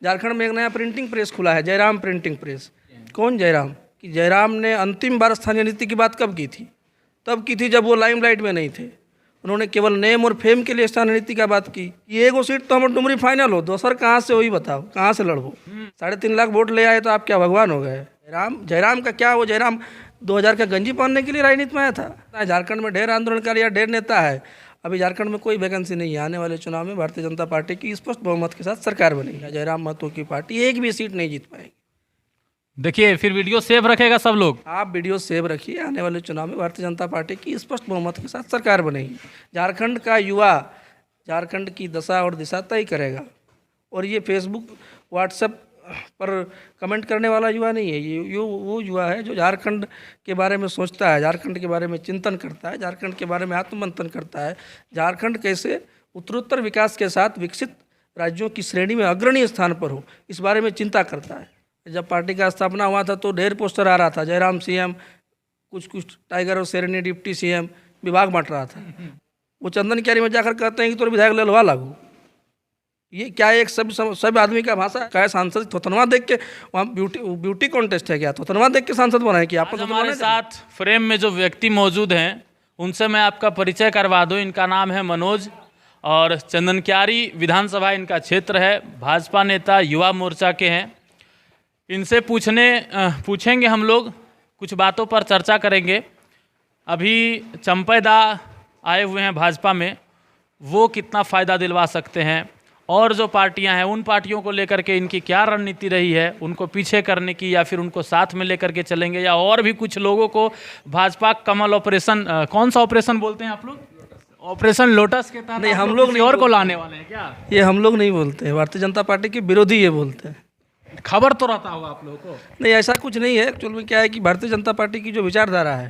झारखंड में एक नया प्रिंटिंग प्रेस खुला है, जयराम प्रिंटिंग प्रेस। कौन जयराम? कि जयराम ने अंतिम बार स्थानीय नीति की बात कब की थी? तब की थी जब वो लाइमलाइट में नहीं थे। उन्होंने केवल नेम और फेम के लिए स्थानीय नीति का बात की। ये एगो सीट तो हमारे डुमरी फाइनल हो, दोसर कहाँ से वही बताओ, कहाँ से लड़बो? 3.5 लाख वोट ले आए तो आप क्या भगवान हो गए? जयराम का क्या? वो जयराम 2000 का गंजी पहनने के लिए राजनीति में आया था। झारखंड में ढेर आंदोलनकारी या ढेर नेता है। अभी झारखंड में कोई वैकेंसी नहीं है। आने वाले चुनाव में भारतीय जनता पार्टी की स्पष्ट बहुमत के साथ सरकार बनेगी। जयराम महतो की पार्टी एक भी सीट नहीं जीत पाएगी। देखिए, फिर वीडियो सेव रखेगा सब लोग। आप वीडियो सेव रखिए। आने वाले चुनाव में भारतीय जनता पार्टी की स्पष्ट बहुमत के साथ सरकार बनेगी। झारखंड का युवा झारखंड की दशा और दिशा तय करेगा। और ये फेसबुक व्हाट्सएप पर कमेंट करने वाला युवा नहीं है। ये वो युवा है जो झारखंड के बारे में सोचता है, झारखंड के बारे में चिंतन करता है, झारखंड के बारे में आत्ममंथन करता है। झारखंड कैसे उत्तरोत्तर विकास के साथ विकसित राज्यों की श्रेणी में अग्रणी स्थान पर हो, इस बारे में चिंता करता है। जब पार्टी का स्थापना हुआ था तो ढेर पोस्टर आ रहा था, जयराम सीएम, कुछ टाइगर और शेरनी डिप्टी सीएम, विभाग बांट रहा था। वो चंदन क्यारी में जाकर कहते हैं कि तो विधायक ललवा लागू। ये क्या एक सब आदमी का भाषा? क्या सांसद थोथनवा देख के वहाँ ब्यूटी कॉन्टेस्ट है क्या? थोथनवा देख के सांसद बनाए कि आप? हमारे साथ फ्रेम में जो व्यक्ति मौजूद हैं उनसे मैं आपका परिचय करवा दूं। इनका नाम है मनोज और चंदन क्यारी विधानसभा इनका क्षेत्र है। भाजपा नेता, युवा मोर्चा के हैं। इनसे पूछेंगे हम लोग, कुछ बातों पर चर्चा करेंगे। अभी चंपैदा आए हुए हैं भाजपा में, वो कितना फ़ायदा दिलवा सकते हैं, और जो पार्टियां हैं उन पार्टियों को लेकर के इनकी क्या रणनीति रही है, उनको पीछे करने की या फिर उनको साथ में लेकर के चलेंगे, या और भी कुछ लोगों को भाजपा कमल ऑपरेशन, कौन सा ऑपरेशन बोलते हैं आप लोग? ऑपरेशन लोटस के तहत नहीं, हम लोग नहीं और को लाने वाले हैं क्या? ये हम लोग नहीं बोलते हैं, भारतीय जनता पार्टी के विरोधी ये बोलते हैं। खबर तो रहता होगा आप लोगों को। नहीं, ऐसा कुछ नहीं है। एक्चुअल में क्या है कि भारतीय जनता पार्टी की जो विचारधारा है,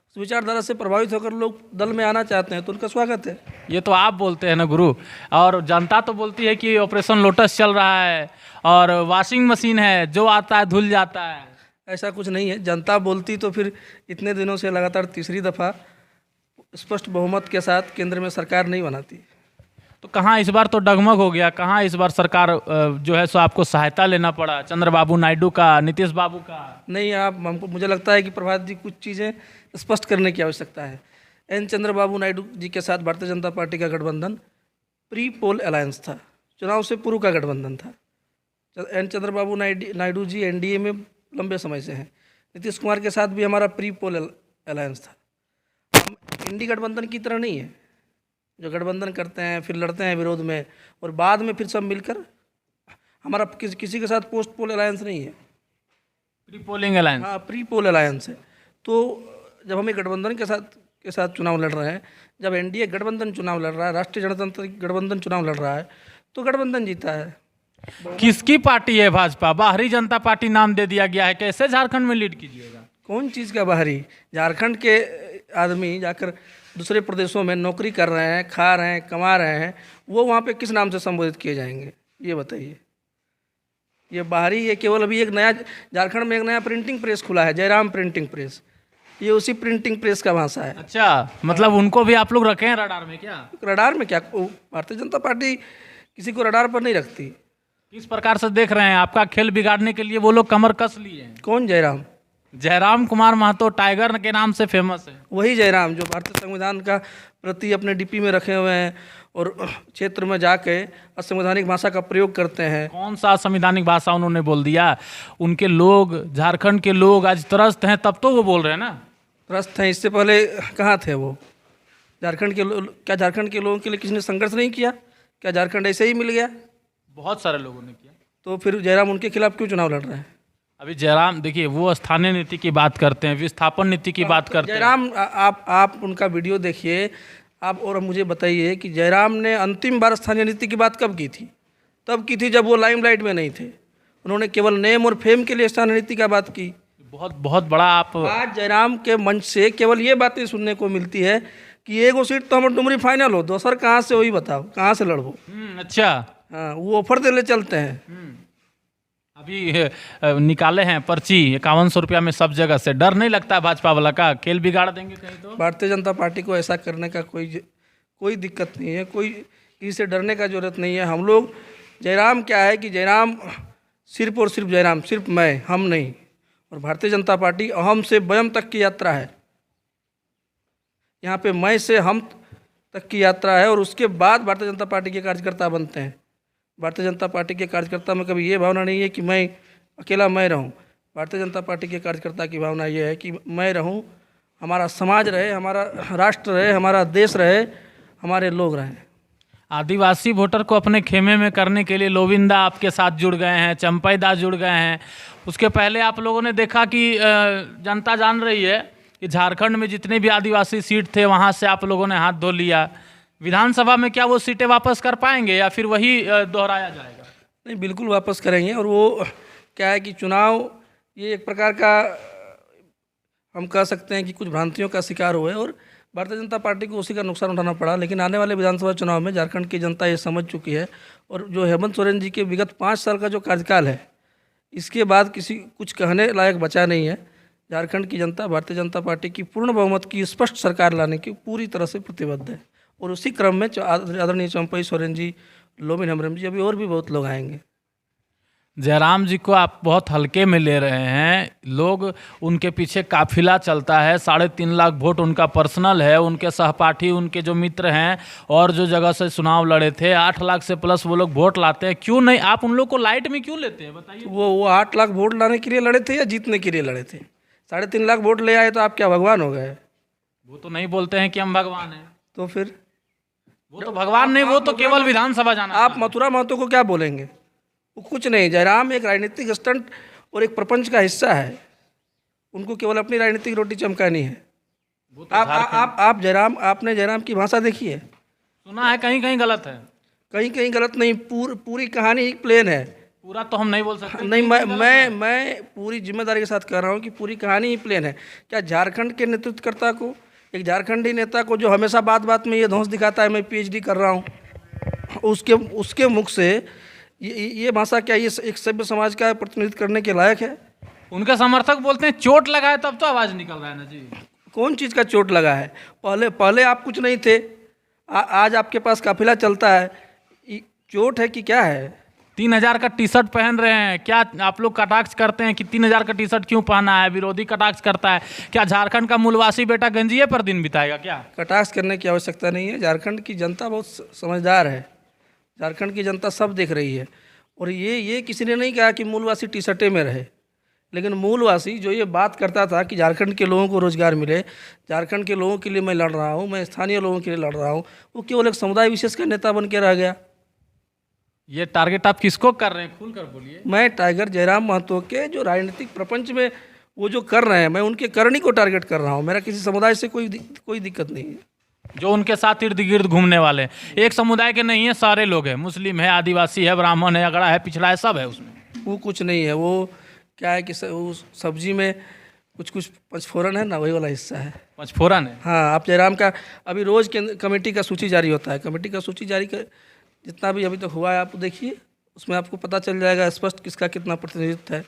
उस विचारधारा से प्रभावित होकर लोग दल में आना चाहते हैं तो उनका स्वागत है। ये तो आप बोलते हैं ना गुरु, और जनता तो बोलती है कि ऑपरेशन लोटस चल रहा है और वॉशिंग मशीन है, जो आता है धुल जाता है। ऐसा कुछ नहीं है। जनता बोलती तो फिर इतने दिनों से लगातार तीसरी दफ़ा स्पष्ट बहुमत के साथ केंद्र में सरकार नहीं बनाती। तो कहाँ इस बार तो डगमग हो गया, कहाँ इस बार सरकार जो है सो आपको सहायता लेना पड़ा, चंद्रबाबू नायडू का, नीतीश बाबू का? नहीं, हमको मुझे लगता है कि प्रभात जी कुछ चीज़ें स्पष्ट करने की आवश्यकता है। एन चंद्रबाबू नायडू जी के साथ भारतीय जनता पार्टी का गठबंधन प्री पोल अलायंस था, चुनाव से पूर्व का गठबंधन था। एन चंद्रबाबू नायडू जी एनडीए में लंबे समय से हैं। नीतीश कुमार के साथ भी हमारा प्री पोल अलायंस था। हम इंडी गठबंधन की तरह नहीं है जो गठबंधन करते हैं फिर लड़ते हैं विरोध में और बाद में फिर सब मिलकर। हमारा किसी के साथ पोस्ट पोल अलायंस नहीं है, प्री पोलिंग अलायंस। हाँ, प्री पोल अलायंस है। तो जब हम एक गठबंधन के साथ चुनाव लड़ रहे हैं, जब एनडीए गठबंधन चुनाव लड़ रहा है, राष्ट्रीय जनतांत्रिक गठबंधन चुनाव लड़ रहा है, तो गठबंधन जीता है। किसकी पार्टी है भाजपा? बाहरी जनता पार्टी नाम दे दिया गया है, कैसे झारखंड में लीड कीजिएगा? कौन चीज़ का बाहरी? झारखंड के आदमी जाकर दूसरे प्रदेशों में नौकरी कर रहे हैं, खा रहे हैं, कमा रहे हैं, वो वहाँ पे किस नाम से संबोधित किए जाएंगे ये बताइए? ये बाहरी, ये केवल अभी एक नया झारखंड में एक नया प्रिंटिंग प्रेस खुला है, जयराम प्रिंटिंग प्रेस। ये उसी प्रिंटिंग प्रेस का भाषा है। अच्छा, मतलब उनको भी आप लोग रखे हैं रडार में क्या? रडार में क्या? भारतीय जनता पार्टी किसी को रडार पर नहीं रखती। किस प्रकार से देख रहे हैं? आपका खेल बिगाड़ने के लिए वो लोग कमर कस लिए हैं। कौन जयराम? जयराम कुमार महतो टाइगर के नाम से फेमस है। वही जयराम जो भारतीय संविधान का प्रति अपने डीपी में रखे हुए हैं और क्षेत्र में जाके असंवैधानिक भाषा का प्रयोग करते हैं। कौन सा संवैधानिक भाषा उन्होंने बोल दिया? उनके लोग, झारखंड के लोग आज त्रस्त हैं, तब तो वो बोल रहे हैं ना। त्रस्त हैं, इससे पहले कहाँ थे वो? झारखंड के क्या झारखंड के लोगों के लिए किसी ने संघर्ष नहीं किया? क्या झारखंड ऐसे ही मिल गया? बहुत सारे लोगों ने किया। तो फिर जयराम उनके खिलाफ क्यों चुनाव लड़ रहे हैं? अभी जयराम देखिए, वो स्थानीय नीति की बात करते हैं, विस्थापन नीति की बात करते हैं। जयराम, आप उनका वीडियो देखिए आप, और मुझे बताइए कि जयराम ने अंतिम बार स्थानीय नीति की बात कब की थी? तब की थी जब वो लाइमलाइट में नहीं थे। उन्होंने केवल नेम और फेम के लिए स्थानीय नीति का बात की। बहुत बड़ा आप आज जयराम के मंच से केवल ये बातें सुनने को मिलती है कि एगो सीट तो हमारे डुमरी फाइनल हो, दोसर कहाँ से वही बताओ, कहाँ से लड़बो? अच्छा, हाँ, वो ऑफर देने चलते हैं। अभी निकाले हैं पर्ची 5100 रुपया में सब जगह से। डर नहीं लगता है भाजपा वाला का खेल बिगाड़ देंगे कहीं? तो भारतीय जनता पार्टी को ऐसा करने का कोई दिक्कत नहीं है, कोई इससे डरने का जरूरत नहीं है। हम लोग जयराम क्या है कि जयराम सिर्फ और सिर्फ जयराम, सिर्फ मैं, हम नहीं। और भारतीय जनता पार्टी अहम से वयम तक की यात्रा है। यहाँ पे मैं से हम तक की यात्रा है, और उसके बाद भारतीय जनता पार्टी के कार्यकर्ता बनते हैं। भारतीय जनता पार्टी के कार्यकर्ता में कभी ये भावना नहीं है कि मैं अकेला मैं रहूं। भारतीय जनता पार्टी के कार्यकर्ता की भावना ये है कि मैं रहूं, हमारा समाज रहे, हमारा राष्ट्र रहे, हमारा देश रहे, हमारे लोग रहें। आदिवासी वोटर को अपने खेमे में करने के लिए लोविंदा आपके साथ जुड़ गए हैं, चंपई दास जुड़ गए हैं। उसके पहले आप लोगों ने देखा कि जनता जान रही है कि झारखंड में जितने भी आदिवासी सीट थे वहाँ से आप लोगों ने हाथ धो लिया। विधानसभा में क्या वो सीटें वापस कर पाएंगे या फिर वही दोहराया जाएगा? नहीं, बिल्कुल वापस करेंगे। और वो क्या है कि चुनाव ये एक प्रकार का हम कह सकते हैं कि कुछ भ्रांतियों का शिकार हुए, और भारतीय जनता पार्टी को उसी का नुकसान उठाना पड़ा। लेकिन आने वाले विधानसभा चुनाव में झारखंड की जनता ये समझ चुकी है, और जो हेमंत सोरेन जी के विगत 5 साल का जो कार्यकाल है, इसके बाद किसी कुछ कहने लायक बचा नहीं है। झारखंड की जनता भारतीय जनता पार्टी की पूर्ण बहुमत की स्पष्ट सरकार लाने की पूरी तरह से प्रतिबद्ध है, और उसी क्रम में आदरणीय चंपई सोरेन जी, लोमिन हेम्ब्रम जी, अभी और भी बहुत लोग आएंगे। जयराम जी को आप बहुत हल्के में ले रहे हैं। लोग उनके पीछे काफिला चलता है, 3.5 लाख वोट उनका पर्सनल है, उनके सहपाठी, उनके जो मित्र हैं और जो जगह से चुनाव लड़े थे, 8 लाख से प्लस वो लोग वोट लाते हैं। क्यों नहीं आप उन लोग को लाइट में क्यों लेते हैं, बताइए? वो 8 लाख वोट लाने के लिए लड़े थे या जीतने के लिए लड़े थे? 3.5 लाख वोट ले आए तो आप क्या भगवान हो गए? वो तो नहीं बोलते हैं कि हम भगवान हैं। तो फिर वो तो भगवान नहीं, वो तो केवल विधानसभा जाना। आप मथुरा महतो को क्या बोलेंगे? वो कुछ नहीं। जयराम एक राजनीतिक स्टंट और एक प्रपंच का हिस्सा है। उनको केवल अपनी राजनीतिक रोटी चमकानी है। वो तो आप जयराम, आपने जयराम की भाषा देखी है? सुना है, कहीं कहीं गलत है। कहीं कहीं गलत नहीं, पूरी कहानी एक प्लेन है। पूरा तो हम नहीं बोल सकते। नहीं, मैं पूरी जिम्मेदारी के साथ कह रहा हूँ कि पूरी कहानी ही प्लेन है। क्या झारखंड के नेतृत्वकर्ता को, एक झारखंडी नेता को जो हमेशा बात बात में ये धौंस दिखाता है मैं PhD कर रहा हूँ, उसके मुख से ये भाषा क्या ये एक सभ्य समाज का प्रतिनिधित्व करने के लायक है? उनके समर्थक बोलते हैं चोट लगा है तब तो आवाज़ निकल रहा है ना जी। कौन चीज़ का चोट लगा है? पहले आप कुछ नहीं थे, आज आपके पास काफिला चलता है। चोट है कि क्या है? 3000 का टी शर्ट पहन रहे हैं, क्या आप लोग कटाक्ष करते हैं कि 3000 का टी शर्ट क्यों पहना है? विरोधी कटाक्ष करता है। क्या झारखंड का मूलवासी बेटा गंजिए पर दिन बिताएगा क्या? कटाक्ष करने की आवश्यकता नहीं है। झारखंड की जनता बहुत समझदार है। झारखंड की जनता सब देख रही है। और ये किसी ने नहीं कहा कि मूलवासी टी शर्टे में रहे, लेकिन मूलवासी जो ये बात करता था कि झारखंड के लोगों को रोजगार मिले, झारखंड के लोगों के लिए मैं लड़ रहा हूँ, मैं स्थानीय लोगों के लिए लड़ रहा हूँ, वो केवल एक समुदाय विशेष का नेता बन के रह गया। ये टारगेट आप किसको कर रहे हैं, खुल कर बोलिए। मैं टाइगर जयराम महतो के जो राजनीतिक प्रपंच में वो जो कर रहे हैं, मैं उनके करनी को टारगेट कर रहा हूँ। मेरा किसी समुदाय से कोई दिक्कत नहीं है। जो उनके साथ इर्द गिर्द घूमने वाले एक समुदाय के नहीं है, सारे लोग हैं। मुस्लिम है, आदिवासी है, ब्राह्मण है, अगड़ा है, पिछड़ा है, सब है उसमें। वो कुछ नहीं है। वो क्या है कि उस सब्जी में कुछ पचफोरन है ना, वही वाला हिस्सा है। पचफोरन है? हाँ। आप जयराम का अभी रोज के कमेटी का सूची जारी होता है। कमेटी का सूची जारी कर जितना भी अभी तक हुआ है आप देखिए, उसमें आपको पता चल जाएगा स्पष्ट किसका कितना प्रतिनिधित्व है।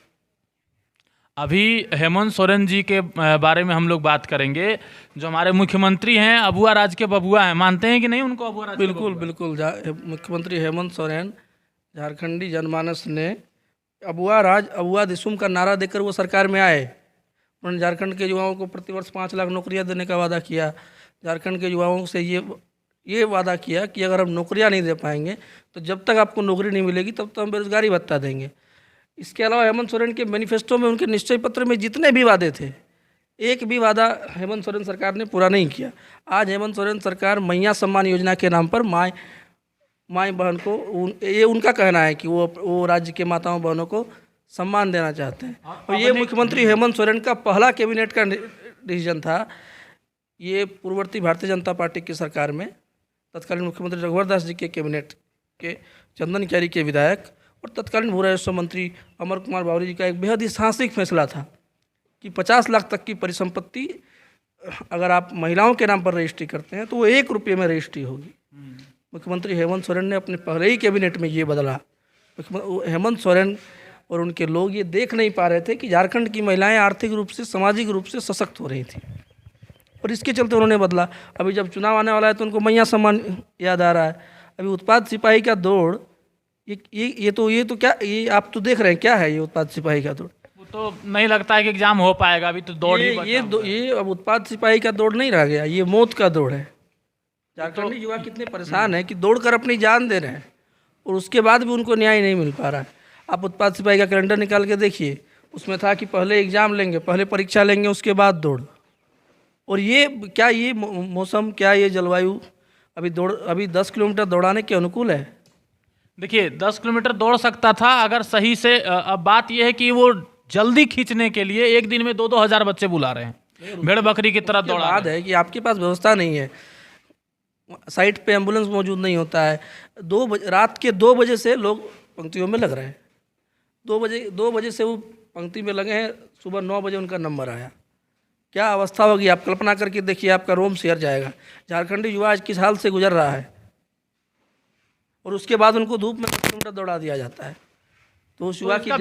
अभी हेमंत सोरेन जी के बारे में हम लोग बात करेंगे, जो हमारे मुख्यमंत्री हैं, अबुआ राज के बबुआ हैं। मानते हैं कि नहीं उनको अबुआ राज? बिल्कुल बिल्कुल। मुख्यमंत्री हेमंत सोरेन, झारखंडी जनमानस ने अबुआ राज अबुआ दिसुम का नारा देकर वो सरकार में आए। उन्होंने झारखंड के युवाओं को प्रतिवर्ष 5 लाख नौकरियां देने का वादा किया। झारखंड के युवाओं से ये वादा किया कि अगर हम नौकरियां नहीं दे पाएंगे तो जब तक आपको नौकरी नहीं मिलेगी तब तक हम बेरोजगारी भत्ता देंगे। इसके अलावा हेमंत सोरेन के मैनिफेस्टो में, उनके निश्चय पत्र में जितने भी वादे थे, एक भी वादा हेमंत सोरेन सरकार ने पूरा नहीं किया। आज हेमंत सोरेन सरकार मैया सम्मान योजना के नाम पर माँ बहन को ये उनका कहना है कि वो राज्य के माताओं बहनों को सम्मान देना चाहते हैं। और ये मुख्यमंत्री हेमंत सोरेन का पहला कैबिनेट का डिसीजन था। ये पूर्ववर्ती भारतीय जनता पार्टी की सरकार में तत्कालीन मुख्यमंत्री रघुवर दास जी के कैबिनेट के चंदन क्यारी के विधायक और तत्कालीन भू राजस्व मंत्री अमर कुमार बावरी जी का एक बेहद ही साहसिक फैसला था कि 50 लाख तक की परिसंपत्ति अगर आप महिलाओं के नाम पर रजिस्ट्री करते हैं तो वो 1 रुपये में रजिस्ट्री होगी। मुख्यमंत्री हेमंत सोरेन ने अपने पहले ही कैबिनेट में ये बदला। हेमंत सोरेन और उनके लोग ये देख नहीं पा रहे थे कि झारखंड की महिलाएं आर्थिक रूप से, सामाजिक रूप से सशक्त हो रही थी, और इसके चलते उन्होंने बदला। अभी जब चुनाव आने वाला है तो उनको मैया सम्मान याद आ रहा है। अभी उत्पाद सिपाही का दौड़ ये तो क्या, ये आप तो देख रहे हैं क्या है ये उत्पाद सिपाही का दौड़। वो तो नहीं लगता है कि एग्जाम हो पाएगा, अभी तो दौड़ ही बचा हुआ है। ये अब उत्पाद सिपाही का दौड़ नहीं रह गया, ये मौत का दौड़ है। झारखंडी युवा कितने परेशान हैं कि दौड़ कर अपनी जान दे रहे हैं और उसके बाद भी उनको न्याय नहीं मिल पा रहा है। आप उत्पाद सिपाही का कैलेंडर निकाल के देखिए, उसमें था कि पहले एग्ज़ाम लेंगे, पहले परीक्षा लेंगे, उसके बाद दौड़। और ये क्या, ये मौसम, क्या ये जलवायु अभी 10 किलोमीटर दौड़ाने के अनुकूल है? देखिए 10 किलोमीटर दौड़ सकता था अगर सही से। अब बात यह है कि वो जल्दी खींचने के लिए एक दिन में 2-2 हज़ार बच्चे बुला रहे हैं, भेड़ बकरी की तरह दौड़ा बात है कि आपके पास व्यवस्था नहीं है, साइट पे एम्बुलेंस मौजूद नहीं होता है। रात के 2 बजे से लोग पंक्तियों में लग रहे हैं, 2 बजे से वो पंक्ति में लगे हैं, सुबह 9 बजे उनका नंबर आया। क्या अवस्था होगी आप कल्पना करके देखिए, आपका रोम सिहर जाएगा। झारखंडी युवा आज किस हाल से गुजर रहा है, और उसके बाद उनको धूप में 10 किलोमीटर दौड़ा दिया जाता है। तो उस युवा की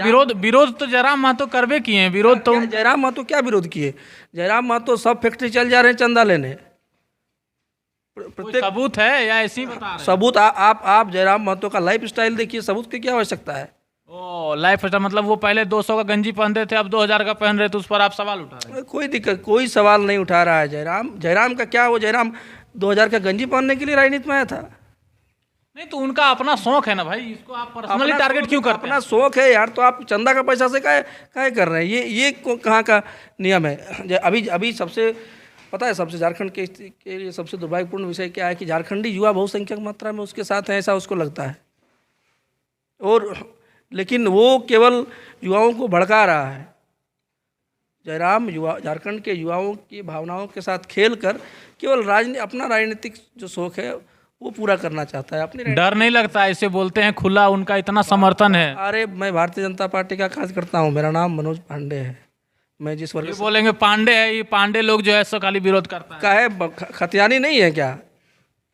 विरोध तो जयराम महतो करवे किए हैं। विरोध तो जयराम महतो क्या विरोध किए? जयराम महतो सब फैक्ट्री चल जा रहे हैं चंदा लेने। प्रत्येक सबूत है या ऐसे ही बता रहे हैं? सबूत आप जयराम महतो का लाइफ स्टाइल देखिए, सबूत की क्या आवश्यकता है? ओ लाइफ स्टाइल मतलब वो पहले 200 का गंजी पहनते थे, अब 2000 का पहन रहे, तो उस पर आप सवाल उठा रहे हैं? कोई दिक्कत, कोई सवाल नहीं उठा रहा है। जयराम का क्या, वो जयराम 2000 का गंजी पहनने के लिए राजनीति में आया था? नहीं तो उनका अपना शौक है ना भाई, इसको आप पर्सनली टारगेट क्यों करते हैं? अपना शौक है यार, तो आप चंदा का पैसा से काहे कर रहे हैं? ये कहाँ का नियम है? अभी सबसे पता है, सबसे झारखंड के लिए सबसे दुर्भाग्यपूर्ण विषय क्या है कि झारखंडी युवा बहुसंख्यक मात्रा में उसके साथ है, ऐसा उसको लगता है। और लेकिन वो केवल युवाओं को भड़का रहा है। जयराम झारखंड के युवाओं की भावनाओं के साथ खेल कर केवल अपना राजनीतिक जो शौक है वो पूरा करना चाहता है। अपनी डर नहीं लगता? ऐसे बोलते हैं खुला, उनका इतना समर्थन है। अरे मैं भारतीय जनता पार्टी का कार्यकर्ता हूँ, मेरा नाम मनोज पांडे है। मैं जिस वर्ग बोलेंगे पांडे है, ये पांडे लोग जो है सो खाली विरोध करता है। का है, खतियानी नहीं है क्या?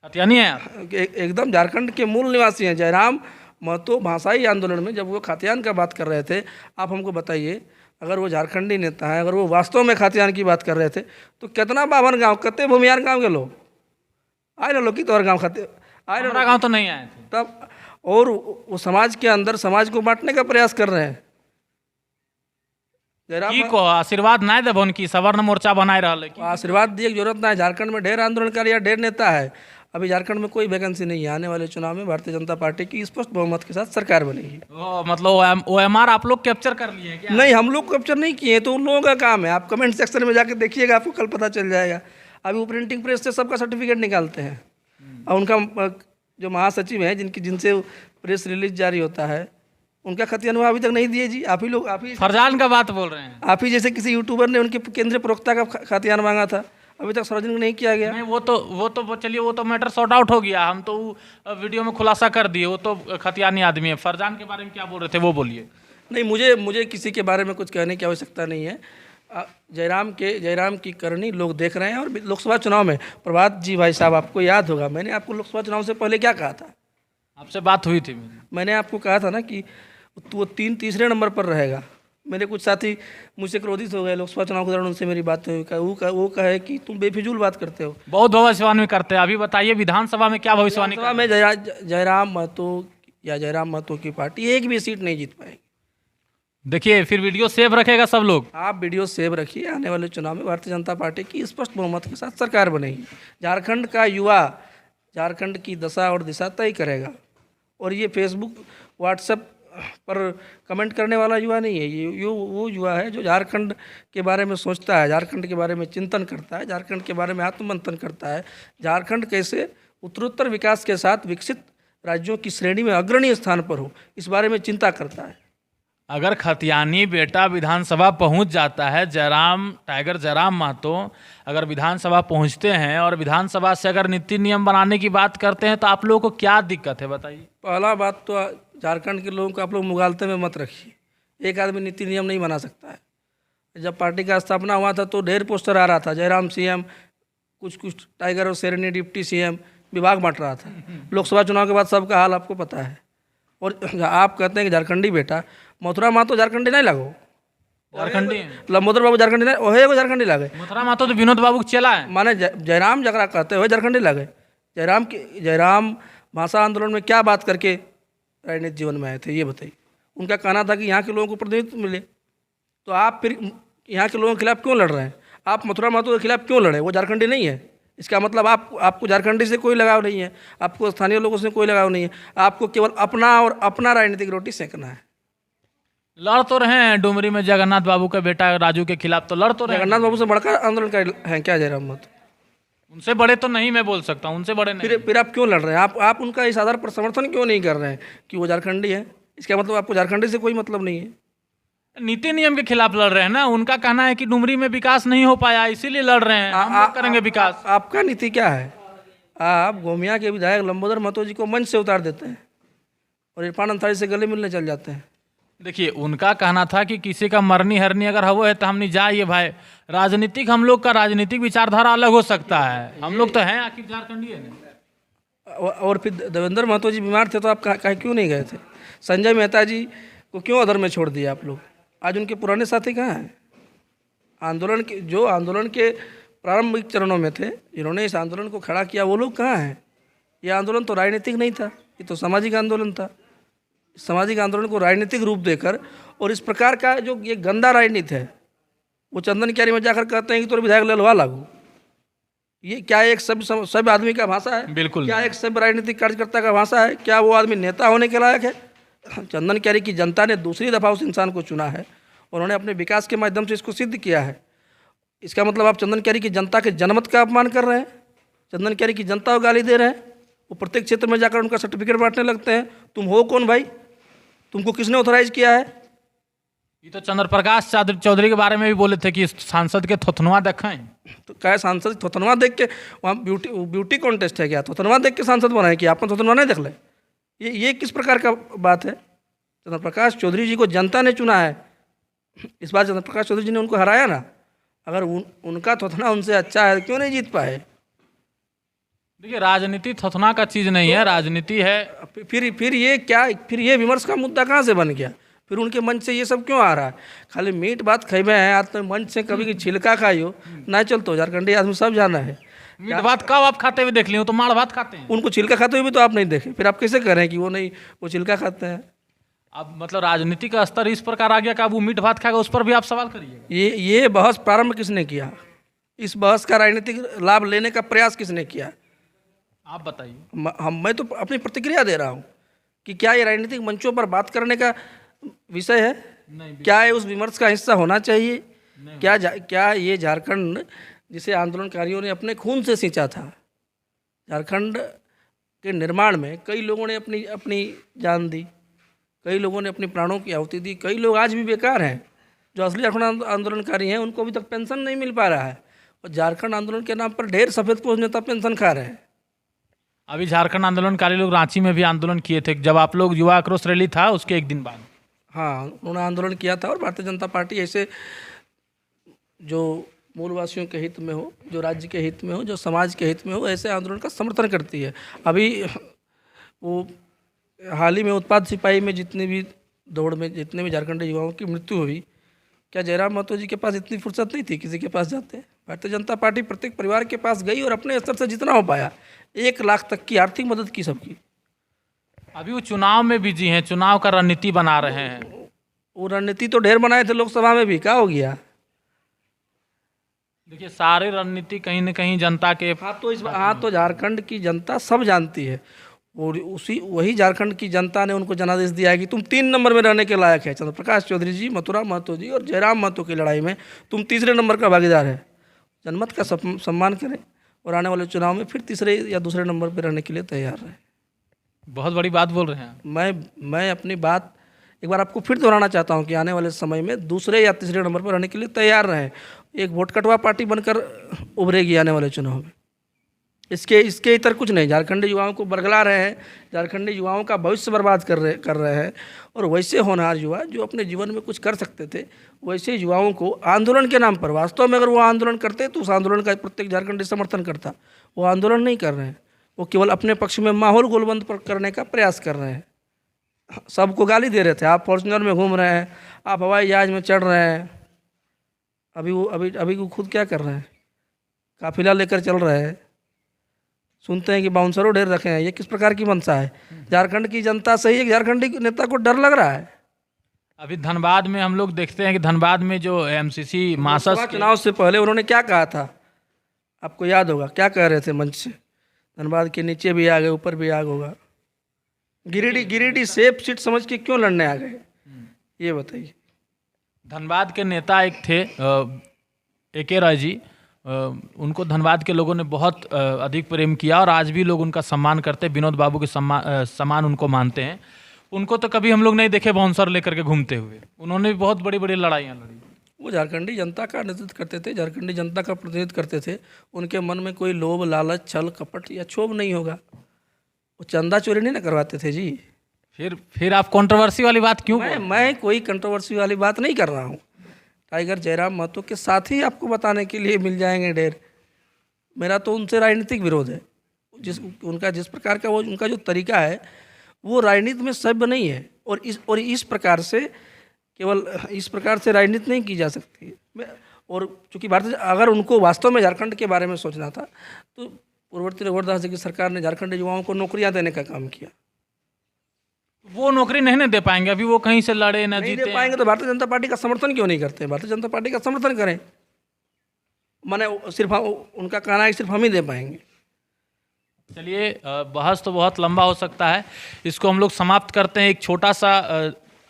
खतियानी है एकदम झारखंड के मूल निवासी हैं। जयराम महतो भाषाई आंदोलन में जब वो खातियान का बात कर रहे थे, आप हमको बताइए, अगर वो झारखंडी नेता है, अगर वो वास्तव में खातियान की बात कर रहे थे, तो कितना बावन गाँव, कत्ते भूमियार गाँव के लोग आए ना, लोग की तोहर गाँव खाते आए ना, गाँव तो नहीं आए थे तब। और वो समाज के अंदर समाज को बांटने का प्रयास कर रहे हैं। की को आशीर्वाद नहीं देव उनकी सवर्ण मोर्चा बनाए रहा। आशीर्वाद दिए जरूरत ना है। झारखंड में ढेर आंदोलनकारी या ढेर नेता है। अभी झारखंड में कोई वैकेंसी नहीं है। आने वाले चुनाव में भारतीय जनता पार्टी की स्पष्ट बहुमत के साथ सरकार बनेगी। मतलब OMR आप लोग कैप्चर कर लिए हैं क्या? नहीं, हम लोग कैप्चर नहीं किए, तो उन लोगों का काम है। आप कमेंट सेक्शन में जाकर देखिएगा, आपको कल पता चल जाएगा। अभी वो प्रिंटिंग प्रेस से सबका सर्टिफिकेट निकालते हैं, और उनका जो महासचिव है, जिनसे प्रेस रिलीज जारी होता है, उनका खतियानवा अभी तक नहीं दिए जी। आप ही फरजान का बात बोल रहे हैं? आप ही जैसे किसी यूट्यूबर ने उनके केंद्रीय प्रवक्ता का खतियान मांगा था, अभी तक सार्वजनिक नहीं किया गया। नहीं, वो तो चलिए, वो तो मैटर सॉर्ट आउट हो गया, हम तो वीडियो में खुलासा कर दिए, वो तो खतियानी आदमी है। फरजान के बारे में क्या बोल रहे थे वो बोलिए। नहीं, मुझे किसी के बारे में कुछ कहने की आवश्यकता नहीं है। जयराम की करनी लोग देख रहे हैं। और लोकसभा चुनाव में प्रभात जी भाई साहब, आपको याद होगा, मैंने आपको लोकसभा चुनाव से पहले क्या कहा था? आपसे बात हुई थी मैंने आपको कहा था ना कि वो तीसरे नंबर पर रहेगा। मेरे कुछ साथी मुझसे क्रोधित हो गए लोकसभा चुनाव के दौरान, उनसे मेरी बात हुई। वो कहे कि तुम बेफिजूल बात करते हो, बहुत भविष्यवाणी करते हैं। अभी बताइए विधानसभा में क्या भविष्यवाणी? में जयराम महतो की पार्टी एक भी सीट नहीं जीत पाएगी। देखिए फिर वीडियो सेव रखेगा सब लोग। आप वीडियो सेव रखिए, आने वाले चुनाव में भारतीय जनता पार्टी की स्पष्ट बहुमत के साथ सरकार बनेगी। झारखंड का युवा झारखंड की दशा और दिशा तय करेगा। और ये फेसबुक व्हाट्सएप पर कमेंट करने वाला युवा नहीं है। ये वो युवा है जो झारखंड के बारे में सोचता है, झारखंड के बारे में चिंतन करता है, झारखंड के बारे में आत्ममंथन करता है। झारखंड कैसे उत्तरोत्तर विकास के साथ विकसित राज्यों की श्रेणी में अग्रणी स्थान पर हो, इस बारे में चिंता करता है। अगर खतियानी बेटा विधानसभा पहुंच जाता है, टाइगर जयराम महतो अगर विधानसभा पहुंचते हैं और विधानसभा से अगर नीति नियम बनाने की बात करते हैं, तो आप लोगों को क्या दिक्कत है बताइए? पहला बात तो झारखंड के लोगों को आप लोग मुगालते में मत रखिए। एक आदमी नीति नियम नहीं बना सकता है। जब पार्टी का स्थापना हुआ था तो ढेर पोस्टर आ रहा था, जयराम सीएम, कुछ टाइगर और शेरनी डिप्टी सीएम, विभाग बांट रहा था। लोकसभा चुनाव के बाद सबका हाल आपको पता है। और आप कहते हैं कि झारखंडी बेटा, मथुरा महतो झारखंडी नहीं लगो? झारखंडी लंबोदर बाबू झारखंडी नहीं, ओहे वो झारखंडी लगे। मथुरा महतो तो विनोद बाबू के चेला है। माने जयराम जगरा कहते हुए झारखंडी लगे। जयराम भाषा आंदोलन में क्या बात करके राजनीतिक जीवन में आए थे, ये बताइए। उनका कहना था कि यहाँ के लोगों को प्रतिनिधित्व मिले, तो आप फिर यहाँ के लोगों के खिलाफ क्यों लड़ रहे हैं? आप मथुरा महतो के खिलाफ क्यों लड़े? वो झारखंडी नहीं है, इसका मतलब आपको झारखंडी से कोई लगाव नहीं है, आपको स्थानीय लोगों से कोई लगाव नहीं है, आपको केवल अपना और अपना राजनीतिक रोटी सेकना है। लड़ तो रहे हैं डुमरी में जगन्नाथ बाबू का बेटा राजू के खिलाफ, तो लड़ तो रहे हैं। जगन्नाथ बाबू से बड़का आंदोलन है क्या जयराम महतो? उनसे बड़े तो नहीं मैं बोल सकता, उनसे बड़े नहीं। फिर आप क्यों लड़ रहे हैं? आप उनका इस आधार पर समर्थन क्यों नहीं कर रहे हैं कि वो झारखंडी है? इसका मतलब आपको झारखंडी से कोई मतलब नहीं है। नीति नियम के खिलाफ लड़ रहे हैं ना। उनका कहना है कि डुमरी में विकास नहीं हो पाया, इसीलिए लड़ रहे हैं। हम लोग करेंगे विकास। आपका नीति क्या है? आप गोमिया के विधायक लंबोदर महतो जी को मंच से उतार देते हैं और इरफान अंसारी से गले मिलने चल जाते हैं। देखिए, उनका कहना था कि किसी का मरनी हरनी अगर हो है तो हम नहीं जाइए भाई। राजनीतिक, हम लोग का राजनीतिक विचारधारा अलग हो सकता है, हम लोग तो हैं आखिर झारखंडी है ना। और फिर देवेंद्र महतो जी बीमार थे तो आप क्यों नहीं गए थे? संजय मेहता जी को क्यों अधर में छोड़ दिया आप लोग? आज उनके पुराने साथी कहाँ हैं? आंदोलन के प्रारंभिक चरणों में थे, जिन्होंने इस आंदोलन को खड़ा किया, वो लोग कहाँ हैं? ये आंदोलन तो राजनीतिक नहीं था, ये तो सामाजिक आंदोलन था। सामाजिक आंदोलन को राजनीतिक रूप देकर और इस प्रकार का जो ये गंदा राजनीति है, वो चंदन क्यारी में जाकर कहते हैं कि तो विधायक ललवा लागू। ये क्या एक सब आदमी का भाषा है? बिल्कुल। क्या एक सब राजनीतिक कार्यकर्ता का भाषा है? क्या वो आदमी नेता होने के लायक है? चंदन क्यारी की जनता ने दूसरी दफा उस इंसान को चुना है, उन्होंने अपने विकास के माध्यम से इसको सिद्ध किया है। इसका मतलब आप चंदन क्यारी की जनता के जनमत का अपमान कर रहे हैं, चंदन क्यारी की जनता को गाली दे रहे हैं। वो प्रत्येक क्षेत्र में जाकर उनका सर्टिफिकेट बांटने लगते हैं। तुम हो कौन भाई? तुमको किसने ऑथराइज किया है? ये तो चंद्र प्रकाश चौधरी के बारे में भी बोले थे कि सांसद के थोथनवा देखें। तो क्या सांसद थोथनवा देख के वहाँ ब्यूटी कॉन्टेस्ट है क्या? थोथनवा देख के सांसद बनाए कि आपने थोथनवा नहीं देख ले? ये किस प्रकार का बात है? चंद्र प्रकाश चौधरी जी को जनता ने चुना है, इस बार चंद्र प्रकाश चौधरी जी ने उनको हराया ना। अगर उनका थोथना उनसे अच्छा है, क्यों नहीं जीत पाए? देखिए, राजनीति थोथना का चीज़ नहीं है, राजनीति है। फिर ये विमर्श का मुद्दा कहाँ से बन गया? फिर उनके मंच से ये सब क्यों आ रहा है? खाली मीट बात खेबे हैं, आज तो मंच से कभी की छिलका खाइयो ना चलतो। झारखंडी आदमी सब जाना है। मीट भात कब आप खाते हुए देख लिए हो? तो माड़ भात खाते हैं। उनको छिलका खाते हुए भी तो आप नहीं देखे, फिर आप कैसे कह रहे हैं कि वो छिलका खाते हैं? अब मतलब राजनीति का स्तर इस प्रकार आ गया कि अब वो मीट भात खाएगा, उस पर भी आप सवाल करिएगा। ये बहस प्रारंभ किसने किया? इस बहस का राजनीतिक लाभ लेने का प्रयास किसने किया? आप बताइए। मैं तो अपनी प्रतिक्रिया दे रहा हूँ कि क्या ये राजनीतिक मंचों पर बात करने का विषय है? नहीं। क्या ये उस विमर्श का हिस्सा होना चाहिए? क्या ये झारखंड जिसे आंदोलनकारियों ने अपने खून से सींचा था, झारखंड के निर्माण में कई लोगों ने अपनी जान दी, कई लोगों ने अपने प्राणों की आहुति दी, कई लोग आज भी बेकार हैं। जो असली झारखंड आंदोलनकारी हैं उनको अभी तक पेंशन नहीं मिल पा रहा है, और झारखंड आंदोलन के नाम पर ढेर सफ़ेदपोश नेता पेंशन खा रहे हैं। अभी झारखंड आंदोलनकारी लोग रांची में भी आंदोलन किए थे, जब आप लोग युवा आक्रोश रैली था उसके एक दिन बाद। हाँ, उन्होंने आंदोलन किया था। और भारतीय जनता पार्टी ऐसे जो मूलवासियों के हित में हो, जो राज्य के हित में हो, जो समाज के हित में हो, ऐसे आंदोलन का समर्थन करती है। अभी वो हाल ही में उत्पाद सिपाही में जितने भी दौड़ में जितने भी झारखंडी युवाओं की मृत्यु हुई, क्या जयराम महतो जी के पास इतनी फुर्सत नहीं थी किसी के पास जाते? भारतीय जनता पार्टी प्रत्येक परिवार के पास गई और अपने स्तर से जितना हो पाया 1 लाख तक की आर्थिक मदद की सबकी। अभी वो चुनाव में बिजी हैं, चुनाव का रणनीति बना रहे हैं। वो रणनीति तो ढेर बनाए थे लोकसभा में भी, क्या हो गया? देखिए, सारी रणनीति कहीं न कहीं जनता के हाँ तो झारखंड की जनता सब जानती है, और वही झारखंड की जनता ने उनको जनादेश दिया है कि तुम 3 नंबर में रहने के लायक है। चंद्र प्रकाश चौधरी जी, मथुरा महतो जी और जयराम महतो की लड़ाई में तुम 3रे नंबर का भागीदार है। जनमत का सम्मान करें और आने वाले चुनाव में फिर 3रे या 2रे नंबर पर रहने के लिए तैयार रहें। बहुत बड़ी बात बोल रहे हैं। मैं अपनी बात एक बार आपको फिर दोहराना चाहता हूं कि आने वाले समय में 2रे या 3रे नंबर पर रहने के लिए तैयार रहें। एक वोट कटवा पार्टी बनकर उभरेगी आने वाले चुनाव में। इसके इतर कुछ नहीं। झारखंडी युवाओं को बरगला रहे हैं, झारखंडी युवाओं का भविष्य बर्बाद कर रहे हैं। और वैसे होनहार युवा जो अपने जीवन में कुछ कर सकते थे, वैसे युवाओं को आंदोलन के नाम पर, वास्तव में अगर वो आंदोलन करते तो उस आंदोलन का प्रत्येक झारखंडी समर्थन करता। वो आंदोलन नहीं कर रहे हैं, वो केवल अपने पक्ष में माहौल गोलबंद करने का प्रयास कर रहे हैं। सबको गाली दे रहे थे, आप फॉर्चुनर में घूम रहे हैं, आप हवाई जहाज में चढ़ रहे हैं। अभी वो खुद क्या कर रहे हैं? काफिला लेकर चल रहे हैं, सुनते हैं कि बाउंसरों ढेर रखे हैं। ये किस प्रकार की मंशा है? झारखंड की जनता सही है कि झारखंडी नेता को डर लग रहा है? अभी धनबाद में हम लोग देखते हैं कि धनबाद में जो एमसीसी मासस लोकसभा चुनाव से पहले उन्होंने क्या कहा था, आपको याद होगा? क्या कह रहे थे मंच से? धनबाद के नीचे भी आ गए, ऊपर भी आग होगा। गिरिडीह सेफ सीट समझ के क्यों लड़ने आ गए, ये बताइए। धनबाद के नेता एक थे AK रॉय जी, उनको धनबाद के लोगों ने बहुत अधिक प्रेम किया और आज भी लोग उनका सम्मान करते हैं, विनोद बाबू के समान उनको मानते हैं। उनको तो कभी हम लोग नहीं देखे बाउंसर लेकर के घूमते हुए। उन्होंने भी बहुत बड़ी बड़ी लड़ाइयाँ लड़ी। वो झारखंडी जनता का नेतृत्व करते थे, झारखंडी जनता का प्रतिनिधित्व करते थे। उनके मन में कोई लोभ, लालच, छल, कपट या क्षोभ नहीं होगा। वो चंदा चोरी नहीं ना करवाते थे जी। फिर आप कंट्रोवर्सी वाली बात क्यों? मैं कोई कंट्रोवर्सी वाली बात नहीं कर रहा हूँ। टाइगर जयराम महतो के साथ ही आपको बताने के लिए मिल जाएंगे ढेर। मेरा तो उनसे राजनीतिक विरोध है। जिस प्रकार का वो उनका जो तरीका है वो राजनीति में सभ्य नहीं है। और इस प्रकार से केवल इस प्रकार से राजनीति नहीं की जा सकती। और चूँकि अगर उनको वास्तव में झारखंड के बारे में सोचना था तो पूर्ववर्ती रघुवर जी की सरकार ने झारखंडी युवाओं को नौकरियां देने का काम किया। वो नौकरी नहीं दे पाएंगे, अभी वो कहीं से लड़े ना जीते। दे पाएंगे तो भारतीय जनता पार्टी का समर्थन क्यों नहीं करते? भारतीय जनता पार्टी का समर्थन करें। माने सिर्फ उनका कहना है कि सिर्फ हम ही दे पाएंगे। चलिए, बहस तो बहुत लंबा हो सकता है, इसको हम लोग समाप्त करते हैं। एक छोटा सा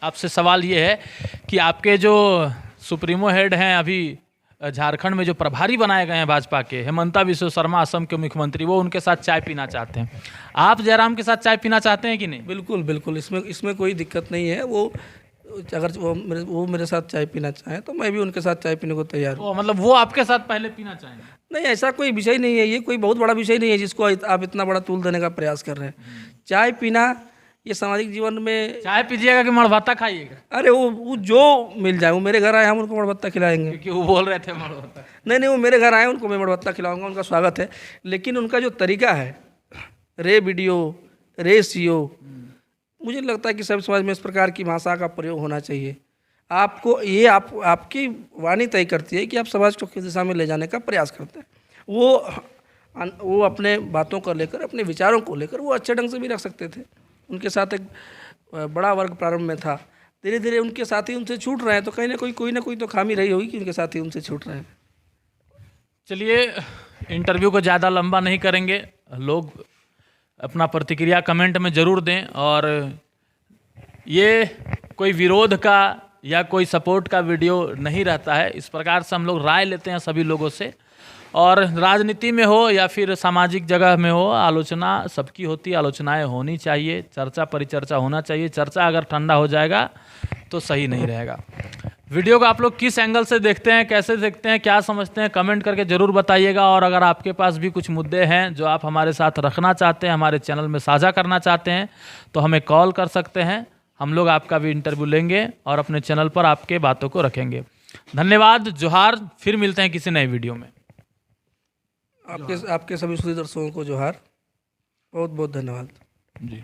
आपसे सवाल ये है कि आपके जो सुप्रीमो हेड हैं अभी झारखंड में, जो प्रभारी बनाए गए हैं भाजपा के, हेमंता बिस्वा शर्मा असम के मुख्यमंत्री, वो उनके साथ चाय पीना चाहते हैं। आप जयराम के साथ चाय पीना चाहते हैं कि नहीं? बिल्कुल बिल्कुल, इसमें कोई दिक्कत नहीं है। अगर वो मेरे साथ चाय पीना चाहें तो मैं भी उनके साथ चाय पीने को तैयार हूँ। मतलब वो आपके साथ पहले पीना चाहेंगे? नहीं, ऐसा कोई विषय नहीं है। ये कोई बहुत बड़ा विषय नहीं है जिसको आप इतना बड़ा तूल देने का प्रयास कर रहे हैं। चाय पीना ये सामाजिक जीवन में। चाय पीजिएगा कि मड़भत्ता खाइएगा? अरे वो जो मिल जाए, वो मेरे घर आए हम उनको मड़भत्ता खिलाएंगे। क्योंकि वो बोल रहे थे मड़भत्ता। नहीं, वो मेरे घर आए उनको मैं मड़भत्ता खिलाऊंगा, उनका स्वागत है। लेकिन उनका जो तरीका है, रे वीडियो, रे सीओ, मुझे लगता है कि सब समाज में इस प्रकार की भाषा का प्रयोग होना चाहिए। आपको ये आपकी वाणी तय करती है कि आप समाज को किस दिशा में ले जाने का प्रयास करते हैं। वो अपने बातों को लेकर, अपने विचारों को लेकर वो अच्छे ढंग से भी रख सकते थे। उनके साथ एक बड़ा वर्ग प्रारंभ में था, धीरे धीरे उनके साथी उनसे छूट रहे हैं, तो कहीं ना कोई तो खामी रही होगी कि उनके साथी उनसे छूट रहे हैं। चलिए, इंटरव्यू को ज़्यादा लंबा नहीं करेंगे। लोग अपना प्रतिक्रिया कमेंट में ज़रूर दें, और ये कोई विरोध का या कोई सपोर्ट का वीडियो नहीं रहता है। इस प्रकार से हम लोग राय लेते हैं सभी लोगों से, और राजनीति में हो या फिर सामाजिक जगह में हो, आलोचना सबकी होती है, आलोचनाएं होनी चाहिए, चर्चा परिचर्चा होना चाहिए। चर्चा अगर ठंडा हो जाएगा तो सही नहीं रहेगा। वीडियो को आप लोग किस एंगल से देखते हैं, कैसे देखते हैं, क्या समझते हैं, कमेंट करके ज़रूर बताइएगा। और अगर आपके पास भी कुछ मुद्दे हैं जो आप हमारे साथ रखना चाहते हैं, हमारे चैनल में साझा करना चाहते हैं, तो हमें कॉल कर सकते हैं। हम लोग आपका भी इंटरव्यू लेंगे और अपने चैनल पर आपके बातों को रखेंगे। धन्यवाद, जोहार। फिर मिलते हैं किसी नए वीडियो में। आपके सभी श्रोता दर्शकों को जोहार, बहुत बहुत धन्यवाद जी।